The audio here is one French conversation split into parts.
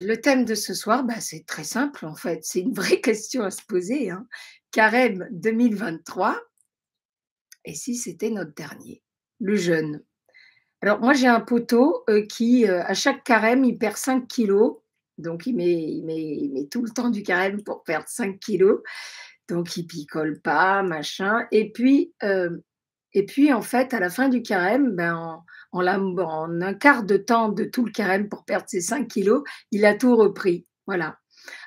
Le thème de ce soir, bah, c'est très simple en fait, c'est une vraie question à se poser, hein. Carême 2023 et si c'était notre dernier? Le jeûne. Alors moi j'ai un poteau, qui, à chaque carême, il perd 5 kilos, donc il met tout le temps du carême pour perdre 5 kilos, donc il picole pas, machin et puis en fait à la fin du carême, ben, en un quart de temps de tout le carême pour perdre ses 5 kilos, il a tout repris, voilà.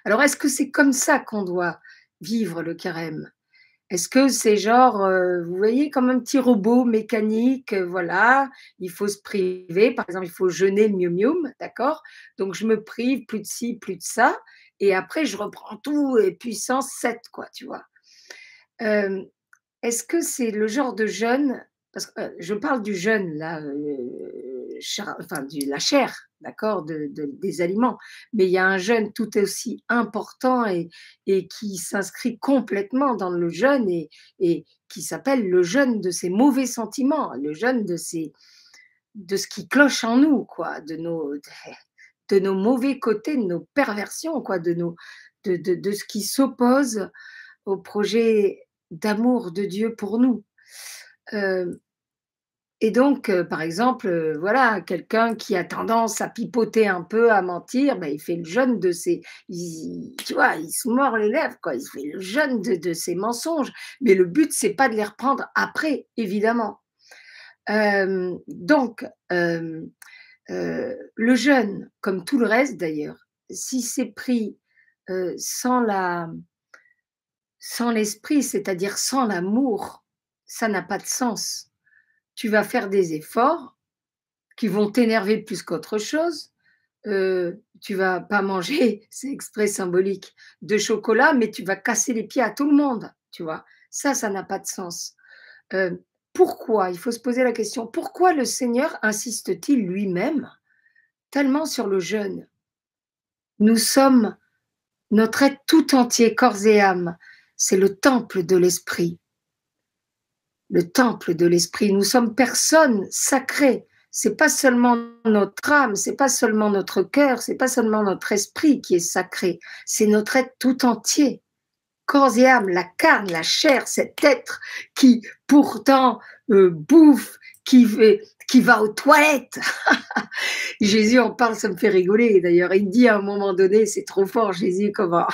Alors, est-ce que c'est comme ça qu'on doit vivre le carême? Est-ce que c'est genre, vous voyez, comme un petit robot mécanique, voilà, il faut se priver, par exemple, il faut jeûner le Miu Mium, d'accord? Donc je me prive, plus de ci, plus de ça et après je reprends tout et puissance 7 quoi, tu vois? Hem, Est-ce que c'est le genre de jeûne parce que, je parle du jeûne là, char enfin du la chair, d'accord, des aliments. Mais il y a un jeûne tout aussi important et qui s'inscrit complètement dans le jeûne et qui s'appelle le jeûne de ces mauvais sentiments, le jeûne de ce qui cloche en nous quoi, de nos mauvais côtés, de nos perversions quoi, de ce qui s'oppose au projet d'amour de Dieu pour nous. Heu et donc, par exemple, voilà, quelqu'un qui a tendance à pipoter un peu, à mentir, bah, il fait le jeûne de ses tu vois, il se mord les lèvres, quoi. Il fait le jeûne de ses mensonges. Mais le but, c'est pas de les reprendre après, évidemment. Donc, le jeûne, comme tout le reste d'ailleurs, si c'est pris, sans l'esprit, c'est-à-dire sans l'amour, ça n'a pas de sens. Tu vas faire des efforts qui vont t'énerver plus qu'autre chose. Tu vas pas manger, c'est exprès symbolique, de chocolat, mais tu vas casser les pieds à tout le monde, tu vois? Ça n'a pas de sens. Pourquoi? Il faut se poser la question, pourquoi le Seigneur insiste-t-il lui-même tellement sur le jeûne? Nous sommes notre être tout entier, corps et âme, c'est le temple de l'esprit. Le temple de l'esprit. Nous sommes personnes sacrées. C'est pas seulement notre âme, c'est pas seulement notre cœur, c'est pas seulement notre esprit qui est sacré, c'est notre être tout entier, corps et âme, la carne, la chair, cet être qui pourtant bouffe, qui va aux toilettes. Jésus en parle, ça me fait rigoler. D'ailleurs, il dit à un moment donné, c'est trop fort, Jésus, comment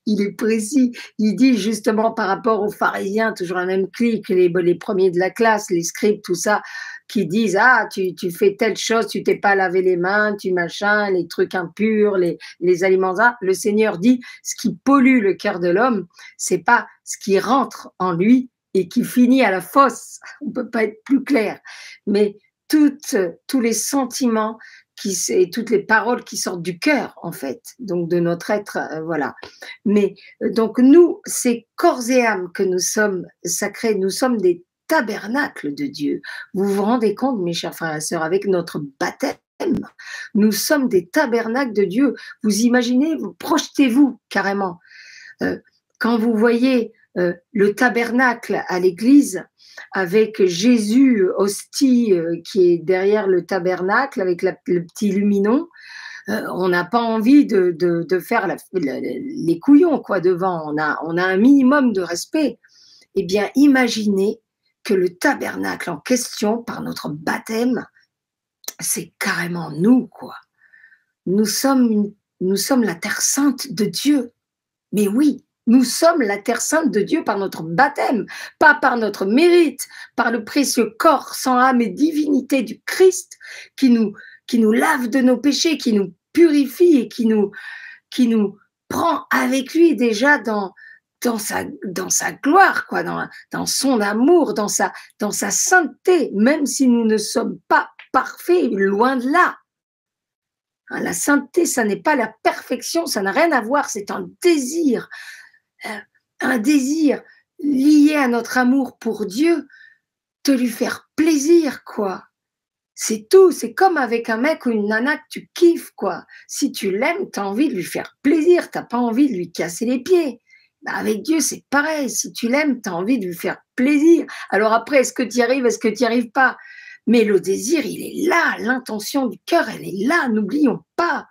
il est précis. Il dit justement par rapport aux pharisiens, toujours la même clique, les premiers de la classe, les scribes, tout ça, qui disent ah tu fais telle chose, tu t'es pas lavé les mains, tu machin, les trucs impurs, les aliments. Le Seigneur dit ce qui pollue le cœur de l'homme, c'est pas ce qui rentre en lui et qui finit à la fosse. On peut pas être plus clair, mais tous les sentiments et toutes les paroles qui sortent du cœur, en fait, donc de notre être, voilà. Mais donc nous, c'est corps et âme que nous sommes sacrés, nous sommes des tabernacles de Dieu. Vous vous rendez compte, mes chers frères et sœurs, avec notre baptême, nous sommes des tabernacles de Dieu. Vous imaginez, vous projetez-vous carrément. Euh, Quand vous voyez le tabernacle à l'église, avec Jésus, hostie, qui est derrière le tabernacle, avec le petit luminon, on n'a pas envie de faire les couillons quoi devant. On a un minimum de respect. Eh bien, imaginez que le tabernacle en question, par notre baptême, c'est carrément nous, quoi. Nous sommes, nous sommes la terre sainte de Dieu. Mais oui, nous sommes la terre sainte de Dieu par notre baptême, pas par notre mérite, par le précieux corps sans âme et divinité du Christ qui nous lave de nos péchés, qui nous purifie et qui nous prend avec lui déjà dans sa gloire, quoi, dans son amour, dans sa sainteté, même si nous ne sommes pas parfaits, loin de là. La sainteté, ça n'est pas la perfection, ça n'a rien à voir, c'est euh, un désir lié à notre amour pour Dieu, de lui faire plaisir, quoi. C'est tout, c'est comme avec un mec ou une nana que tu kiffes, quoi. Si tu l'aimes, tu as envie de lui faire plaisir, tu n'as pas envie de lui casser les pieds. Bah avec Dieu, c'est pareil, si tu l'aimes, tu as envie de lui faire plaisir. Alors après, est-ce que tu y arrives, est-ce que tu n'y arrives pas? Mais le désir, il est là, l'intention du cœur, elle est là, n'oublions pas.